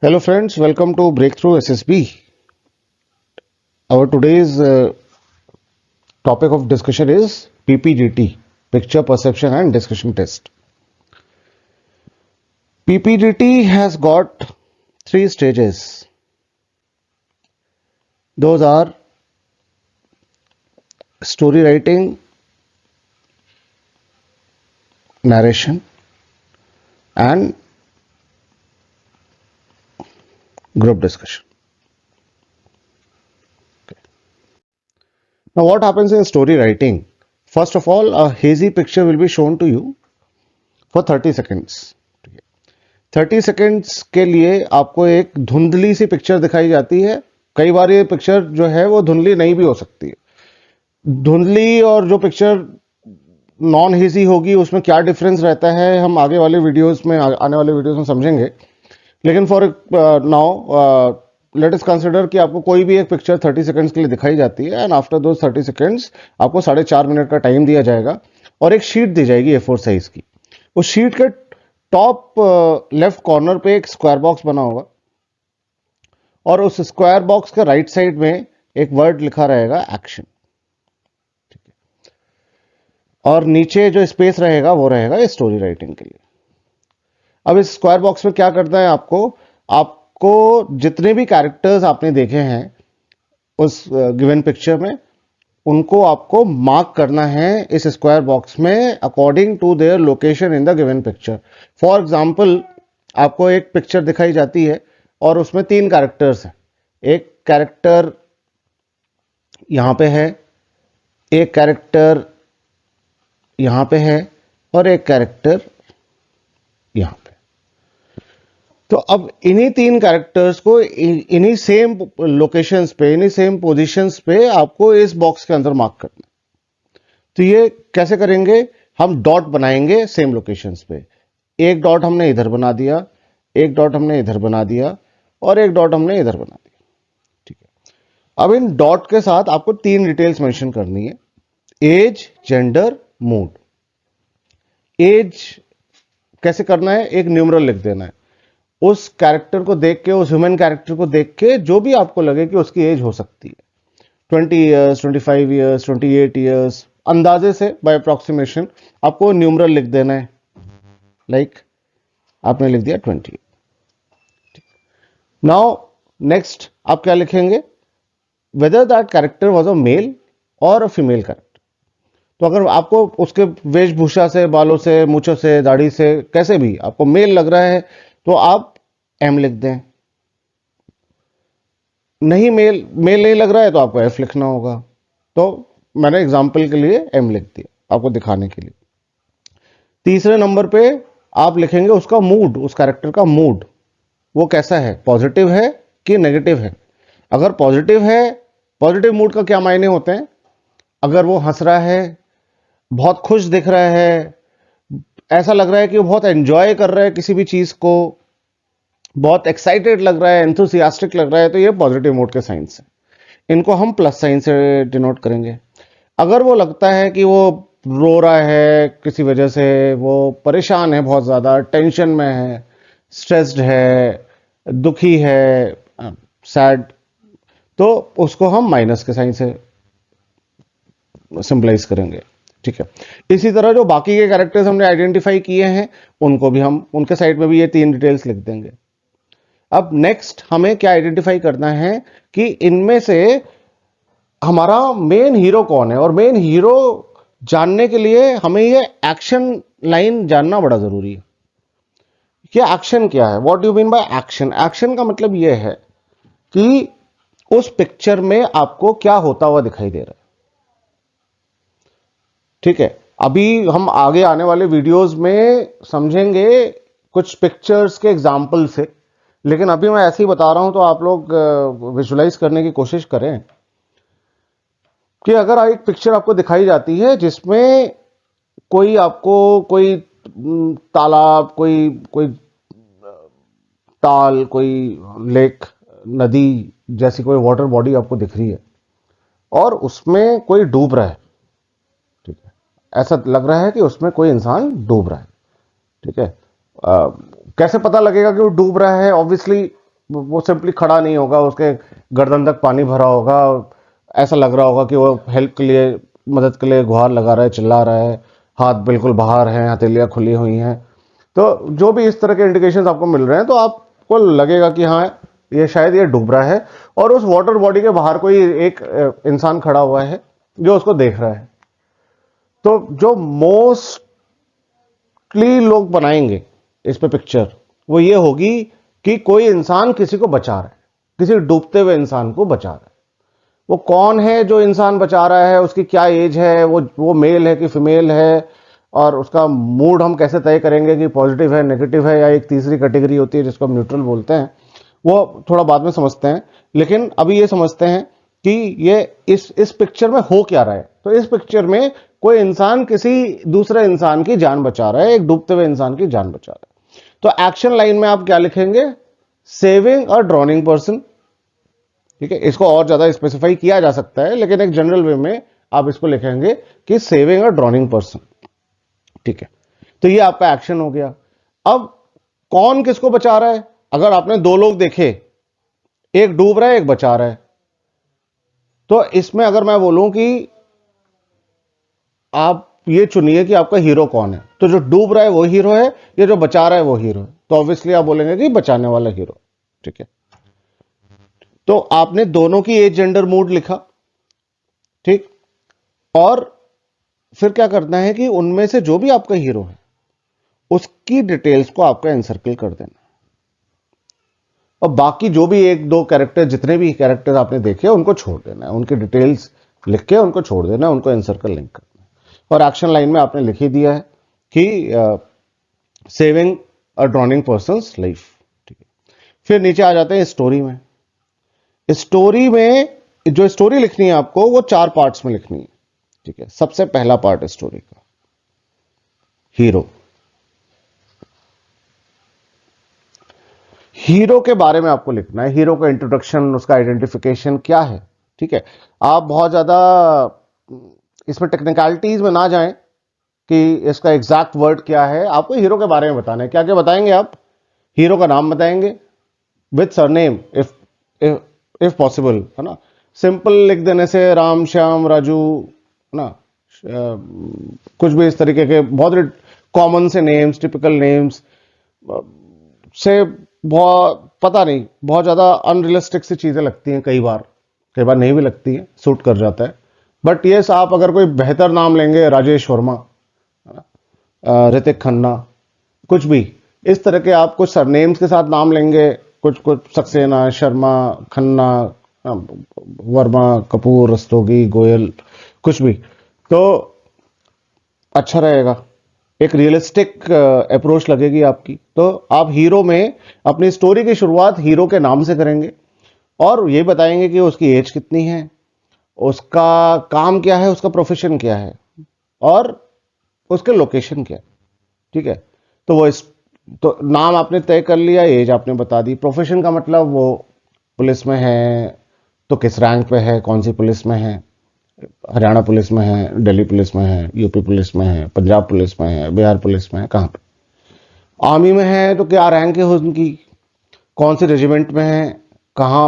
Hello friends, welcome to Breakthrough SSB. Our today's topic of discussion is PPDT, Picture Perception and Discussion Test. PPDT has got three stages. Those are story writing, narration and group discussion. Now what happens in story writing? First of all, a hazy picture will be shown to you for 30 seconds. 30 seconds के लिए आपको एक धुंधली सी picture दिखाई जाती है. कई बार ये पिक्चर जो है वो धुंधली नहीं भी हो सकती है. धुंधली और जो पिक्चर नॉन हेजी होगी उसमें क्या डिफरेंस रहता है हम आगे वाले वीडियोस में आने वाले वीडियोस में समझेंगे. लेकिन for now let us consider कि आपको कोई भी एक पिक्चर 30 सेकंड्स के लिए दिखाई जाती है एंड आफ्टर दो 30 सेकंड्स आपको 4.5 मिनट का टाइम दिया जाएगा और एक शीट दी जाएगी A4 साइज की. उस शीट के टॉप लेफ्ट कॉर्नर पे एक स्क्वायर बॉक्स बना होगा और उस स्क्वायर बॉक्स के राइट साइड में एक वर्ड लिखा रहेगा एक्शन. और नीचे जो स्पेस रहेगा वो रहेगा स्टोरी राइटिंग के लिए. अब इस स्क्वायर बॉक्स में क्या करना है आपको जितने भी कैरेक्टर्स आपने देखे हैं उस गिवन पिक्चर में उनको आपको मार्क करना है इस स्क्वायर बॉक्स में according to their location in the given picture. For example आपको एक पिक्चर दिखाई जाती है और उसमें 3 कैरेक्टर्स हैं. एक कैरेक्टर यहां पे है, एक कैरेक्टर यहां पे है और एक कैरेक्टर यहां पे. तो अब इन्हीं 3 कैरेक्टर्स को इन्हीं सेम लोकेशंस पे इन्हीं सेम पोजीशंस पे आपको इस बॉक्स के अंदर मार्क करना है. तो ये कैसे करेंगे? हम डॉट बनाएंगे सेम लोकेशंस पे. एक डॉट हमने इधर बना दिया, एक डॉट हमने इधर बना दिया और एक डॉट हमने इधर बना दिया. ठीक है. अब इन डॉट के साथ आपको 3 डिटेल्स मेंशन करनी है: एज, जेंडर, मूड. एज कैसे करना है? एक न्यूमरल लिख देना है. उस कैरेक्टर को देख के, उस ह्यूमन कैरेक्टर को देख के जो भी आपको लगे कि उसकी एज हो सकती है 20 ईयर्स, 25 ईयर्स, 28 ईयर्स, अंदाजे से बाय अप्रॉक्सीमेशन आपको न्यूमरल लिख देना है. लाइक आपने लिख दिया 20. नाउ नेक्स्ट आप क्या लिखेंगे? Whether that character was a male और अ फीमेल कैरेक्टर. तो अगर आपको उसके वेशभूषा से, बालों से, मूछों से, दाढ़ी से, कैसे भी आपको मेल लग रहा है तो आप एम लिख दें. नहीं मेल नहीं लग रहा है तो आपको एफ लिखना होगा. तो मैंने एग्जाम्पल के लिए एम लिख दिया आपको दिखाने के लिए. तीसरे नंबर पे आप लिखेंगे उसका मूड, उस कैरेक्टर का मूड वो कैसा है, पॉजिटिव है कि नेगेटिव है. अगर पॉजिटिव है, पॉजिटिव मूड का क्या मायने होते हैं? अगर वो हंस रहा है, बहुत खुश दिख रहा है, ऐसा लग रहा है कि वो बहुत एंजॉय कर रहा है किसी भी चीज को, बहुत एक्साइटेड लग रहा है, एंथुसियास्टिक लग रहा है, तो ये पॉजिटिव मूड के साइंस हैं. इनको हम प्लस साइन से डिनोट करेंगे. अगर वो लगता है कि वो रो रहा है किसी वजह से, वो परेशान है, बहुत ज्यादा टेंशन में है, स्ट्रेस्ड है, दुखी है, सैड, तो उसको हम माइनस के साइन से सिंबलाइज करेंगे. ठीक है. इसी तरह जो बाकी के कैरेक्टर्स हमने आइडेंटिफाई किए हैं उनको भी हम उनके साइड में भी ये 3 डिटेल्स लिख देंगे. अब नेक्स्ट हमें क्या आइडेंटिफाई करना है कि इनमें से हमारा मेन हीरो कौन है. और मेन हीरो जानने के लिए हमें ये एक्शन लाइन जानना बड़ा जरूरी है. ये एक्शन क्या है? What do mean by action? Action का मतलब ये है कि उस पिक्चर में आपको क्या होता हुआ दिखाई दे रहा है. ठीक है. अभी हम आगे आने वाले वीडियोस में समझेंगे कुछ पिक्चर्स के एग्जाम्पल से, लेकिन अभी मैं ऐसे ही बता रहा हूं तो आप लोग विजुलाइज करने की कोशिश करें कि अगर एक पिक्चर आपको दिखाई जाती है जिसमें कोई आपको कोई तालाब, कोई कोई ताल, कोई लेक, नदी जैसी कोई वाटर बॉडी आपको दिख रही है और उसमें कोई डूब रहा है. ठीक है. ऐसा लग रहा है कि उसमें कोई इंसान डूब रहा है. ठीक है. कैसे पता लगेगा कि वो डूब रहा है? ऑब्वियसली वो सिंपली खड़ा नहीं होगा, उसके गर्दन तक पानी भरा होगा, ऐसा लग रहा होगा कि वो हेल्प के लिए, मदद के लिए गुहार लगा रहा है, चिल्ला रहा है, हाथ बिल्कुल बाहर हैं, हथेलियां खुली हुई हैं। तो जो भी इस तरह के इंडिकेशंस आपको मिल रहे हैं, तो आपको लगेगा कि हाँ, ये शायद ये डूब रहा है, और उस वाटर बॉडी के बाहर कोई एक इंसान खड़ा हुआ है जो उसको देख रहा है। तो जो मोस्टली लोग बनाएंगे इस पे पिक्चर, वो ये होगी कि कोई इंसान किसी को बचा रहा है, किसी डूबते हुए इंसान को बचा रहा है। वो कौन है जो इंसान बचा रहा है, उसकी क्या एज है, वो मेल है कि फीमेल है, और उसका मूड हम कैसे तय करेंगे कि पॉजिटिव है, नेगेटिव है, या एक तीसरी कैटेगरी होती है जिसको हम न्यूट्रल बोलते हैं, वो थोड़ा बाद में समझते हैं। लेकिन अभी ये समझते हैं कि ये इस पिक्चर में हो क्या रहा है। तो इस पिक्चर में कोई इंसान किसी दूसरे इंसान की जान बचा रहा है, एक डूबते हुए इंसान की जान बचा रहा है। तो एक्शन लाइन में आप क्या लिखेंगे? सेविंग अ ड्रॉनिंग पर्सन। ठीक है, इसको और ज्यादा स्पेसिफाई किया जा सकता है, लेकिन एक जनरल वे में आप इसको लिखेंगे कि सेविंग अ ड्रॉनिंग पर्सन। ठीक है, तो ये आपका एक्शन हो गया। अब कौन किसको बचा रहा है? अगर आपने दो लोग देखे, एक डूब रहा है, एक बचा रहा है, तो इसमें अगर मैं बोलूं कि आप ये चुनिए कि आपका हीरो कौन है, तो जो डूब रहा है वो हीरो है, या जो बचा रहा है वो हीरो है, तो ऑब्वियसली आप बोलेंगे कि बचाने वाला हीरो। ठीक है, तो आपने दोनों की एज, जेंडर, मूड लिखा। ठीक, और फिर क्या करना है कि उनमें से जो भी आपका हीरो है उसकी डिटेल्स को आपका एनसर्कल कर देना, और बाकी जो भी एक दो कैरेक्टर, जितने भी कैरेक्टर्स आपने देखे उनको छोड़ देना है, उनकी डिटेल्स लिख के उनको छोड़ देना है, उनको एनसर्कल लिंक करना है। और एक्शन लाइन में आपने लिख ही दिया है कि सेविंग अ ड्रॉनिंग पर्सनस लाइफ। ठीक है, फिर नीचे आ जाते हैं स्टोरी में। स्टोरी में जो स्टोरी लिखनी है आपको, वो 4 पार्ट्स में लिखनी है। ठीक है, सबसे पहला पार्ट है स्टोरी का, हीरो। हीरो के बारे में आपको लिखना है, हीरो का इंट्रोडक्शन, उसका आइडेंटिफिकेशन क्या है। ठीक है, आप बहुत ज्यादा इसमें टेक्निकलिटीज में ना जाएं कि इसका एग्जैक्ट वर्ड क्या है, आपको हीरो के बारे में बताना है। क्या क्या बताएंगे आप? हीरो का नाम बताएंगे विथ सरनेम, इफ पॉसिबल, है ना। सिंपल लिख देने से राम, श्याम, राजू, है ना, कुछ भी इस तरीके के बहुत कॉमन से नेम्स, टिपिकल नेम्स से बहुत, पता नहीं, बहुत ज्यादा अनरियलिस्टिक सी चीजें लगती हैं कई बार, नहीं भी लगती है, सूट कर जाता है। बट ये आप अगर कोई बेहतर नाम लेंगे, राजेश वर्मा, ऋतिक खन्ना, कुछ भी इस तरह के आप कुछ सरनेम्स के साथ नाम लेंगे, कुछ कुछ सक्सेना, शर्मा, खन्ना, वर्मा, कपूर, रस्तोगी, गोयल, कुछ भी, तो अच्छा रहेगा, एक रियलिस्टिक अप्रोच लगेगी आपकी। तो आप हीरो में अपनी स्टोरी की शुरुआत हीरो के नाम से करेंगे, और ये बताएंगे कि उसकी एज कितनी है, उसका काम क्या है, उसका प्रोफेशन क्या है, और उसके लोकेशन क्या है। ठीक है, तो तो नाम आपने तय कर लिया, एज आपने बता दी, प्रोफेशन का मतलब वो पुलिस में है तो किस रैंक पे है, कौन सी पुलिस में है, हरियाणा पुलिस में है, दिल्ली पुलिस में है, यूपी पुलिस में है, पंजाब पुलिस में है, बिहार पुलिस में है, कहाँ पे। आर्मी में है तो क्या रैंक है उनकी, कौन से रेजिमेंट में है, कहाँ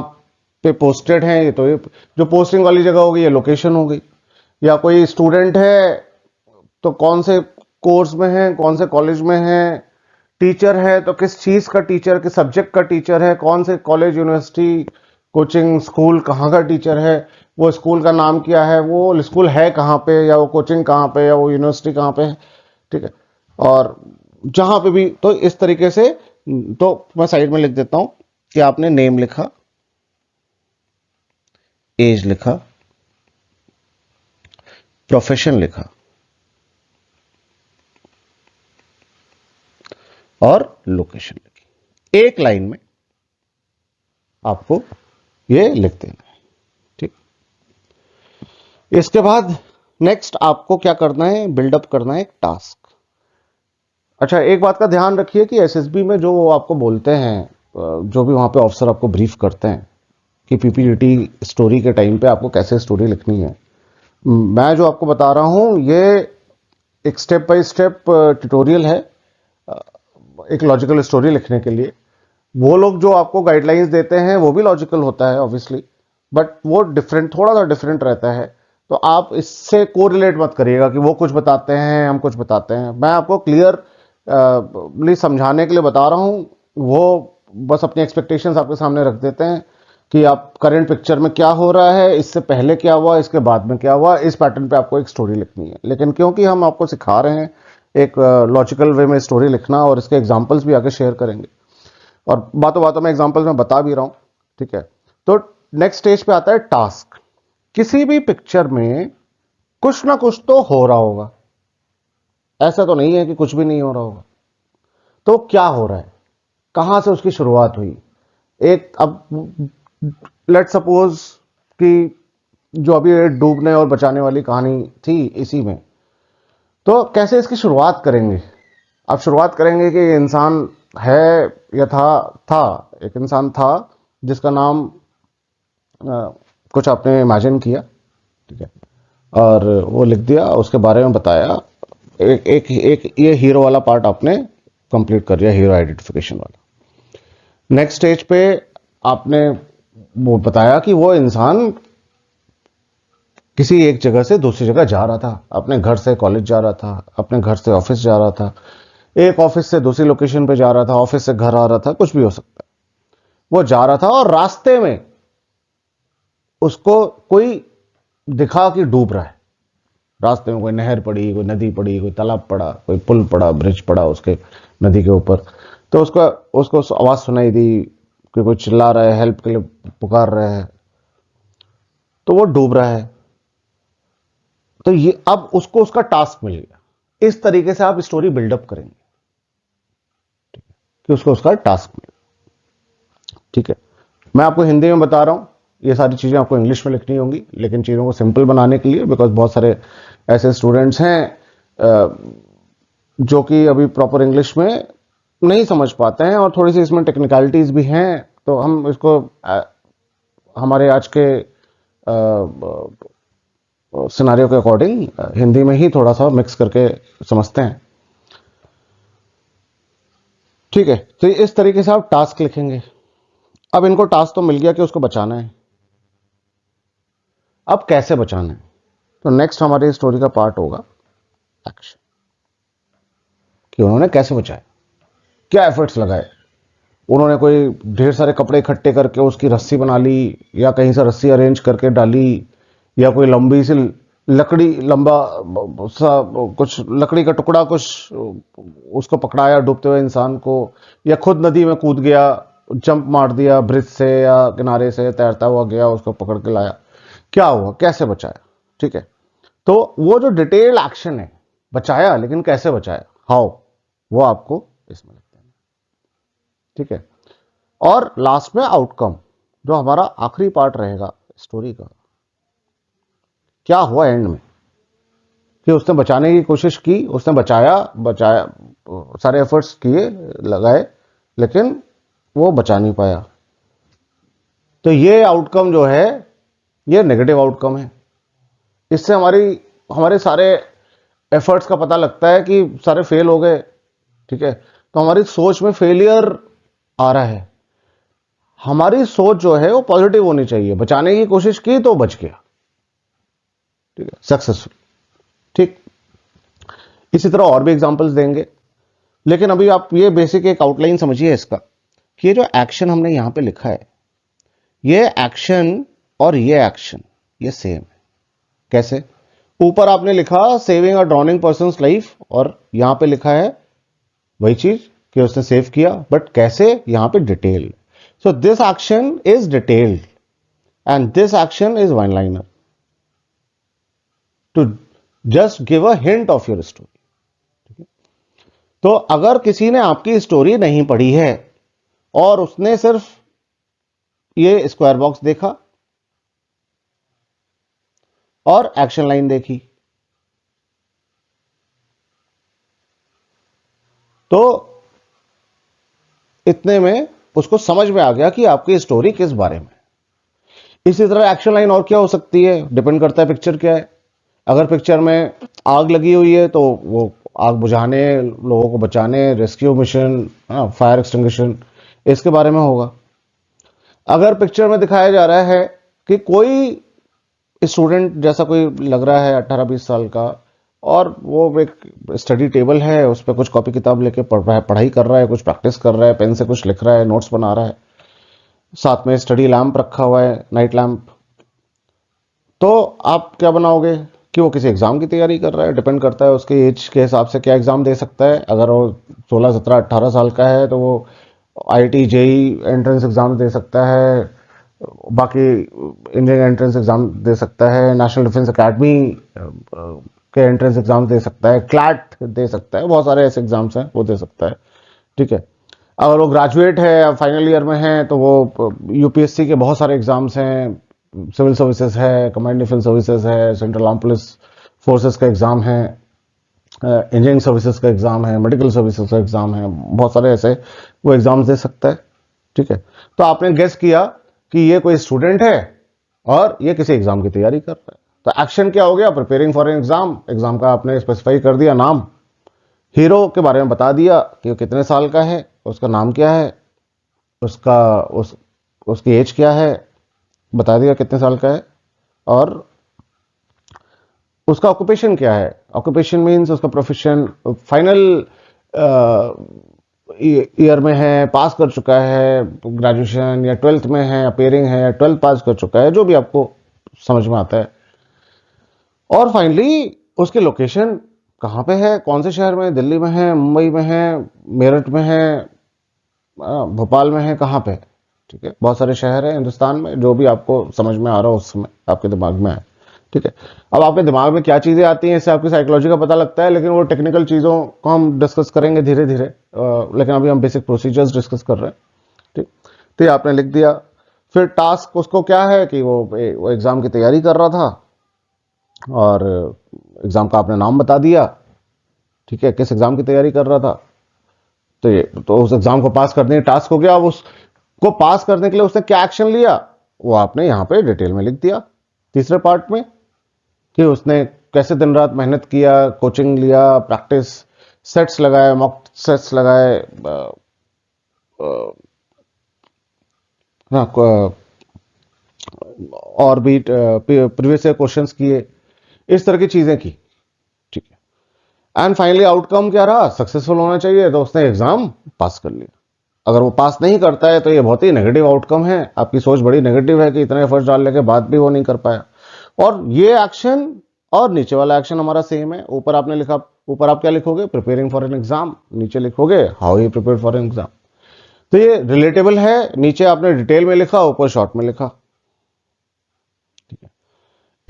पे पोस्टेड है, ये तो ये जो पोस्टिंग वाली जगह होगी, ये लोकेशन हो गई। या कोई स्टूडेंट है तो कौन से कोर्स में है, कौन से कॉलेज में है। टीचर है तो किस चीज का टीचर, किस सब्जेक्ट का टीचर है, कौन से कॉलेज, यूनिवर्सिटी, कोचिंग, स्कूल कहाँ का टीचर है, वो स्कूल का नाम क्या है, वो स्कूल है कहाँ पे, या वो कोचिंग कहाँ पे, या वो यूनिवर्सिटी कहाँ पे है। ठीक है, और जहां पे भी, तो इस तरीके से, तो मैं साइड में लिख देता हूं कि आपने नेम लिखा, एज लिखा, प्रोफेशन लिखा, और लोकेशन लिखी। एक लाइन में आपको ये लिख देना है। ठीक, इसके बाद नेक्स्ट आपको क्या करना है? बिल्डअप करना है एक टास्क। अच्छा, एक बात का ध्यान रखिए कि एसएसबी में जो वो आपको बोलते हैं, जो भी वहां पे ऑफिसर आपको ब्रीफ करते हैं कि पीपीडीटी स्टोरी के टाइम पे आपको कैसे स्टोरी लिखनी है, मैं जो आपको बता रहा हूं ये एक स्टेप बाय स्टेप ट्यूटोरियल है, एक लॉजिकल स्टोरी लिखने के लिए। वो लोग जो आपको गाइडलाइंस देते हैं वो भी लॉजिकल होता है ऑब्वियसली, बट वो डिफरेंट, थोड़ा सा डिफरेंट रहता है। तो आप इससे कोरिलेट मत करिएगा कि वो कुछ बताते हैं हम कुछ बताते हैं। मैं आपको क्लियर समझाने के लिए बता रहा हूँ। वो बस अपनी एक्सपेक्टेशंस आपके सामने रख देते हैं कि आप करंट पिक्चर में क्या हो रहा है, इससे पहले क्या हुआ, इसके बाद में क्या हुआ, इस पैटर्न पे आपको एक स्टोरी लिखनी है। लेकिन क्योंकि हम आपको सिखा रहे हैं एक लॉजिकल वे में स्टोरी लिखना, और इसके एग्जाम्पल्स भी आगे शेयर करेंगे, और बातों बातों में एग्जांपल्स में बता भी रहा हूं, ठीक है। तो नेक्स्ट स्टेज पे आता है टास्क। किसी भी पिक्चर में कुछ ना कुछ तो हो रहा होगा, ऐसा तो नहीं है कि कुछ भी नहीं हो रहा होगा। तो क्या हो रहा है, कहां से उसकी शुरुआत हुई। एक अब लेट सपोज कि जो अभी डूबने और बचाने वाली कहानी थी, इसी में तो कैसे इसकी शुरुआत करेंगे। आप शुरुआत करेंगे कि ये इंसान है या था एक इंसान था जिसका नाम कुछ आपने इमेजिन किया, ठीक है, और वो लिख दिया, उसके बारे में बताया। एक एक एक ये हीरो वाला पार्ट आपने कंप्लीट कर दिया, हीरो आइडेंटिफिकेशन वाला। नेक्स्ट स्टेज पे आपने वो बताया कि वो इंसान किसी एक जगह से दूसरी जगह जा रहा था, अपने घर से कॉलेज जा रहा था, अपने घर से ऑफिस जा रहा था, एक ऑफिस से दूसरी लोकेशन पे जा रहा था, ऑफिस से घर आ रहा था, कुछ भी हो सकता है। वो जा रहा था और रास्ते में उसको कोई दिखा कि डूब रहा है। रास्ते में कोई नहर पड़ी, कोई नदी पड़ी, कोई तालाब पड़ा, कोई पुल पड़ा, ब्रिज पड़ा उसके नदी के ऊपर। तो उसको उसको आवाज सुनाई दी कि कोई चिल्ला रहा है, हेल्प के लिए पुकार रहा है, तो वो डूब रहा है। तो ये अब उसको उसका टास्क मिल गया। इस तरीके से आप स्टोरी बिल्डअप करेंगे कि उसको उसका टास्क मिले, ठीक है। मैं आपको हिंदी में बता रहा हूं, ये सारी चीजें आपको इंग्लिश में लिखनी होंगी, लेकिन चीजों को सिंपल बनाने के लिए, बिकॉज बहुत सारे ऐसे स्टूडेंट्स हैं जो कि अभी प्रॉपर इंग्लिश में नहीं समझ पाते हैं, और थोड़ी सी इसमें टेक्निकलिटीज भी हैं। तो हम इसको हमारे आज के सिनारियो के अकॉर्डिंग हिंदी में ही थोड़ा सा मिक्स करके समझते हैं, ठीक है। तो इस तरीके से आप टास्क लिखेंगे। अब इनको टास्क तो मिल गया कि उसको बचाना है, अब कैसे बचाना है। तो नेक्स्ट हमारी स्टोरी का पार्ट होगा एक्शन, कि उन्होंने कैसे बचाया, क्या एफर्ट्स लगाए। उन्होंने कोई ढेर सारे कपड़े इकट्ठे करके उसकी रस्सी बना ली, या कहीं से रस्सी अरेंज करके डाली, या कोई लंबी सी लकड़ी, लंबा सा कुछ लकड़ी का टुकड़ा कुछ उसको पकड़ाया डूबते हुए इंसान को, या खुद नदी में कूद गया, जंप मार दिया ब्रिज से या किनारे से तैरता हुआ गया, उसको पकड़ के लाया, क्या हुआ, कैसे बचाया, ठीक है। तो वो जो डिटेल एक्शन है, बचाया लेकिन कैसे बचाया, हाउ, वो आपको इसमें लगता है, ठीक है। और लास्ट में आउटकम, जो हमारा आखिरी पार्ट रहेगा स्टोरी का, क्या हुआ एंड में, कि उसने बचाने की कोशिश की, उसने बचाया बचाया, सारे एफर्ट्स किए, लगाए, लेकिन वो बचा नहीं पाया। तो ये आउटकम जो है, ये नेगेटिव आउटकम है। इससे हमारी हमारे सारे एफर्ट्स का पता लगता है कि सारे फेल हो गए, ठीक है। तो हमारी सोच में फेलियर आ रहा है। हमारी सोच जो है वो पॉजिटिव होनी चाहिए, बचाने की कोशिश की तो बच गया, ठीक है, सक्सेसफुल, ठीक। इसी तरह और भी एग्जांपल्स देंगे, लेकिन अभी आप ये बेसिक एक आउटलाइन समझिए इसका, कि ये जो एक्शन हमने यहां पे लिखा है, ये एक्शन और ये एक्शन ये सेम है। कैसे, ऊपर आपने लिखा सेविंग अ ड्रॉनिंग पर्सन लाइफ, और यहां पे लिखा है वही चीज कि उसने सेव किया, बट कैसे, यहां पे detail. So this action is detailed and this action is one liner, to just give a hint of your story. तो अगर किसी ने आपकी स्टोरी नहीं पढ़ी है और उसने सिर्फ ये स्क्वायर बॉक्स देखा और एक्शन लाइन देखी, तो इतने में उसको समझ में आ गया कि आपकी स्टोरी किस बारे में। इसी तरह एक्शन लाइन और क्या हो सकती है, डिपेंड करता है पिक्चर क्या है। अगर पिक्चर में आग लगी हुई है तो वो आग बुझाने, लोगों को बचाने, रेस्क्यू मिशन, फायर एक्सटिंग्विशन, इसके बारे में होगा। अगर पिक्चर में दिखाया जा रहा है कि कोई स्टूडेंट जैसा कोई लग रहा है 18-20 साल का, और वो एक स्टडी टेबल है, उस पर कुछ कॉपी किताब लेके पढ़ रहा है, पढ़ाई कर रहा है, कुछ प्रैक्टिस कर रहा है, पेन से कुछ लिख रहा है, नोट्स बना रहा है, साथ में स्टडी लैम्प रखा हुआ है, नाइट लैम्प, तो आप क्या बनाओगे कि वो किसी एग्जाम की तैयारी कर रहा है। डिपेंड करता है उसके एज के हिसाब से क्या एग्जाम दे सकता है। अगर वो 16, 17, 18 साल का है तो वो आईआईटी जेई एंट्रेंस एग्जाम दे सकता है, बाकी इंजीनियरिंग एंट्रेंस एग्जाम दे सकता है, नेशनल डिफेंस एकेडमी के एंट्रेंस एग्जाम दे सकता है, क्लैट दे सकता है, बहुत सारे ऐसे एग्जाम्स हैं वो दे सकता है। ठीक है। अगर वो ग्रेजुएट है या फाइनल ईयर में है तो वो यूपीएससी के बहुत सारे एग्जाम्स हैं, सिविल सर्विसेज है, कमांड डिफेंस सर्विसेज है, सेंट्रल आर्म पुलिस फोर्सेस का एग्जाम है, इंजीनियरिंग सर्विसेज का एग्जाम है, मेडिकल सर्विसेज का एग्जाम है, बहुत सारे ऐसे वो एग्जाम्स दे सकता है। ठीक है। तो आपने गेस किया कि ये कोई स्टूडेंट है और ये किसी एग्जाम की तैयारी कर रहा है। तो एक्शन क्या हो गया? Preparing for an exam. Exam का आपने स्पेसिफाई कर दिया नाम, हीरो के बारे में बता दिया कि वो कितने साल का है, उसका नाम क्या है, उसका उसकी एज क्या है, बता दिया कितने साल का है, और उसका ऑक्यूपेशन क्या है। ऑक्यूपेशन मीन्स उसका प्रोफेशन, फाइनल ईयर में है, पास कर चुका है ग्रेजुएशन, या 12th में है, अपेयरिंग है, या 12th पास कर चुका है, जो भी आपको समझ में आता है। और फाइनली उसकी लोकेशन कहाँ पे है, कौन से शहर में, दिल्ली में है, मुंबई में है, मेरठ में है, भोपाल में है, कहाँ पे है। ठीक है। बहुत सारे शहर हैं हिंदुस्तान में, जो भी आपको समझ में आ रहा हो उस समय आपके दिमाग में है। ठीक है। अब आपके दिमाग में क्या चीज़ें आती हैं, इससे आपकी साइकोलॉजी का पता लगता है, लेकिन वो टेक्निकल चीज़ों को हम डिस्कस करेंगे धीरे धीरे, लेकिन अभी हम बेसिक प्रोसीजर्स डिस्कस कर रहे हैं। ठीक। तो ये आपने लिख दिया। फिर टास्क उसको क्या है कि वो एग्ज़ाम की तैयारी कर रहा था, और एग्ज़ाम का आपने नाम बता दिया। ठीक है। किस एग्ज़ाम की तैयारी कर रहा था, तो ये तो उस एग्ज़ाम को पास करने का टास्क हो गया। अब उसको पास करने के लिए उसने क्या एक्शन लिया वो आपने यहाँ पे डिटेल में लिख दिया तीसरे पार्ट में, कि उसने कैसे दिन रात मेहनत किया, कोचिंग लिया, प्रैक्टिस सेट्स लगाए, मॉक सेट्स लगाए, हाँ, और भी प्रीवियस ईयर क्वेश्चंस किए, इस तरह की चीजें की। ठीक है। एंड फाइनली आउटकम क्या रहा? सक्सेसफुल होना चाहिए, तो उसने एग्जाम पास कर लिया। अगर वो पास नहीं करता है तो ये बहुत ही नेगेटिव आउटकम है। आपकी सोच बड़ी नेगेटिव है कि इतने एफर्ट्स डालने के बाद भी वो नहीं कर पाया। और ये एक्शन और नीचे वाला एक्शन हमारा सेम है। ऊपर आपने लिखा, ऊपर आप क्या लिखोगे? Preparing for an exam. नीचे लिखोगे how he prepare for an exam. तो ये रिलेटेबल है। नीचे आपने डिटेल में लिखा, ऊपर शॉर्ट में लिखा। ठीक है।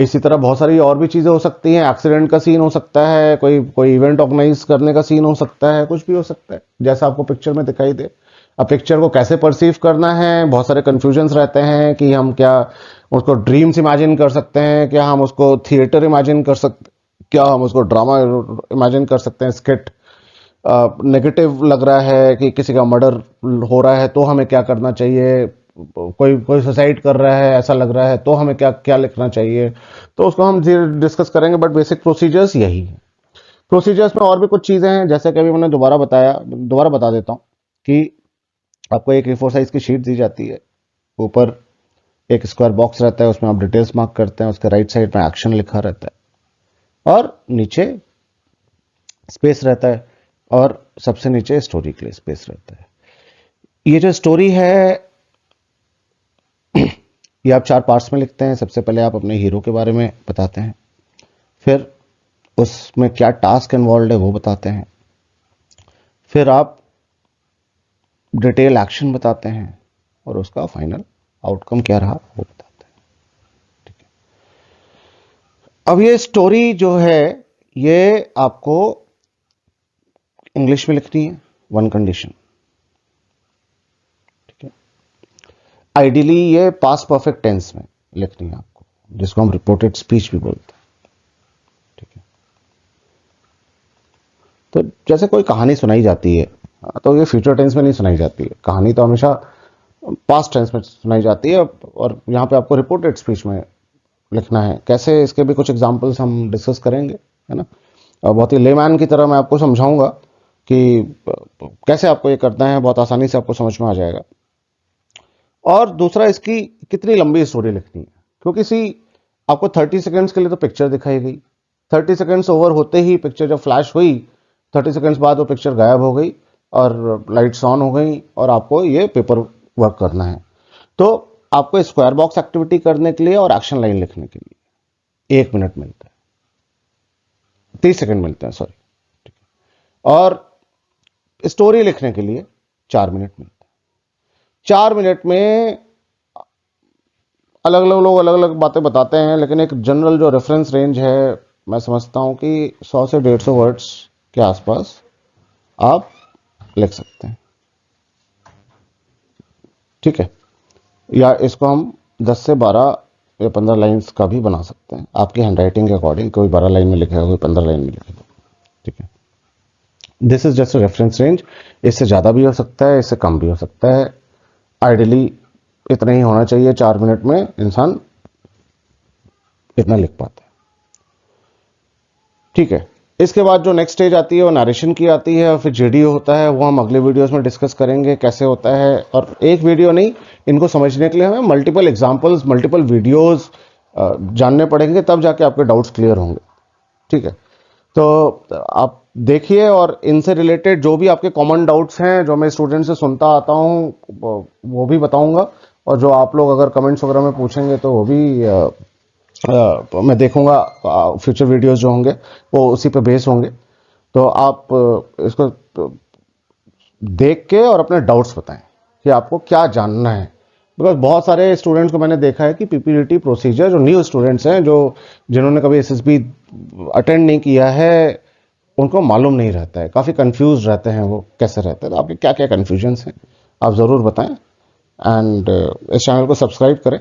इसी तरह बहुत सारी और भी चीजें हो सकती हैं। एक्सीडेंट का सीन हो सकता है, कोई कोई इवेंट ऑर्गेनाइज करने का सीन हो सकता है, कुछ भी हो सकता है जैसा आपको पिक्चर में दिखाई दे। अब पिक्चर को कैसे परसीव करना है, बहुत सारे कंफ्यूजन्स रहते हैं कि हम क्या उसको ड्रीम्स इमेजिन कर सकते हैं, क्या हम उसको थिएटर इमेजिन कर सकते, क्या हम उसको ड्रामा इमेजिन कर सकते हैं, स्किट। नेगेटिव लग रहा है कि किसी का मर्डर हो रहा है तो हमें क्या करना चाहिए, कोई कोई सुसाइड कर रहा है ऐसा लग रहा है तो हमें क्या क्या लिखना चाहिए, तो उसको हम डिस्कस करेंगे। बट बेसिक प्रोसीजर्स यही है। प्रोसीजर्स में और भी कुछ चीज़ें हैं, जैसे कि अभी मैंने दोबारा बता देता हूँ कि आपको एक A4 साइज की शीट दी जाती है, ऊपर एक स्क्वायर बॉक्स रहता है, उसमें आप डिटेल्स मार्क करते हैं, उसके राइट साइड में एक्शन लिखा रहता है, और नीचे स्पेस रहता है, और सबसे नीचे स्टोरी के लिए स्पेस रहता है। ये जो स्टोरी है ये आप 4 पार्ट्स में लिखते हैं। सबसे पहले आप अपने हीरो के बारे में बताते हैं, फिर उसमें क्या टास्क इन्वॉल्व है वो बताते हैं, फिर आप डिटेल एक्शन बताते हैं, और उसका फाइनल आउटकम क्या रहा वो बताते हैं। ठीक है। अब ये स्टोरी जो है ये आपको इंग्लिश में लिखनी है, वन कंडीशन। ठीक है। आइडियली ये पास्ट परफेक्ट टेंस में लिखनी है आपको, जिसको हम रिपोर्टेड स्पीच भी बोलते हैं। ठीक है। तो जैसे कोई कहानी सुनाई जाती है तो ये फ्यूचर टेंस में नहीं सुनाई जाती है, कहानी तो हमेशा पास्ट टेंस में सुनाई जाती है, और यहाँ पे आपको रिपोर्टेड स्पीच में लिखना है। कैसे, इसके भी कुछ एग्जांपल्स हम डिस्कस करेंगे, है ना। और बहुत ही लेमैन की तरह मैं आपको समझाऊंगा कि कैसे आपको ये करना है, बहुत आसानी से आपको समझ में आ जाएगा। और दूसरा, इसकी कितनी लंबी स्टोरी लिखनी है, क्योंकि आपको 30 सेकंड्स के लिए तो पिक्चर दिखाई गई, 30 सेकंड्स ओवर होते ही पिक्चर जब फ्लैश हुई, 30 सेकंड्स बाद वो पिक्चर गायब हो गई और लाइट्स ऑन हो गई और आपको ये पेपर वर्क करना है। तो आपको स्क्वायर बॉक्स एक्टिविटी करने के लिए और एक्शन लाइन लिखने के लिए 1 मिनट मिलता है, 30 सेकंड मिलते हैं, सॉरी। और स्टोरी लिखने के लिए 4 मिनट मिलता है। 4 मिनट में अलग अलग लोग अलग अलग बातें बताते हैं, लेकिन एक जनरल जो रेफरेंस रेंज है, मैं समझता हूं कि 100 से 150 वर्ड्स के आसपास आप लिख सकते हैं, ठीक है। या इसको हम 10 से 12 या 15 लाइंस का भी बना सकते हैं, आपकी हैंडराइटिंग के अकॉर्डिंग। कोई 12 लाइन में लिखेगा, कोई 15 लाइन में लिखेगा, ठीक है। This is just reference range. इससे ज़्यादा भी हो सकता है, इससे कम भी हो सकता है। आइडियली इतना ही होना चाहिए, 4 मिनट में इंसान इतना लिख पाता है, ठीक है। इसके बाद जो नेक्स्ट स्टेज आती है वो नरेशन की आती है, और फिर जेडीओ होता है, वो हम अगले वीडियोस में डिस्कस करेंगे कैसे होता है। और एक वीडियो नहीं, इनको समझने के लिए हमें मल्टीपल एग्जांपल्स, मल्टीपल वीडियोस जानने पड़ेंगे, तब जाके आपके डाउट्स क्लियर होंगे, ठीक है। तो आप देखिए, और इनसे रिलेटेड जो भी आपके कॉमन डाउट्स हैं, जो मैं स्टूडेंट से सुनता आता हूँ, वो भी बताऊंगा। और जो आप लोग अगर कमेंट्स वगैरह में पूछेंगे तो वो भी मैं देखूंगा। फ्यूचर वीडियोस जो होंगे वो उसी पे बेस होंगे। तो आप इसको देख के और अपने डाउट्स बताएं कि आपको क्या जानना है। बिकॉज बहुत सारे स्टूडेंट्स को मैंने देखा है कि पीपीडीटी प्रोसीजर, जो न्यू स्टूडेंट्स हैं, जो जिन्होंने कभी एसएसबी अटेंड नहीं किया है, उनको मालूम नहीं रहता है, काफ़ी कंफ्यूज रहते हैं वो, कैसे रहते हैं। तो आपके क्या क्या कन्फ्यूजन्स हैं आप ज़रूर बताएं। एंड इस चैनल को सब्सक्राइब करें,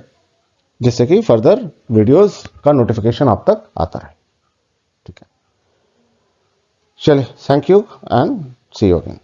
जिससे कि फर्दर वीडियोस का नोटिफिकेशन आप तक आता है, ठीक है। चलिए, thank you and see you again.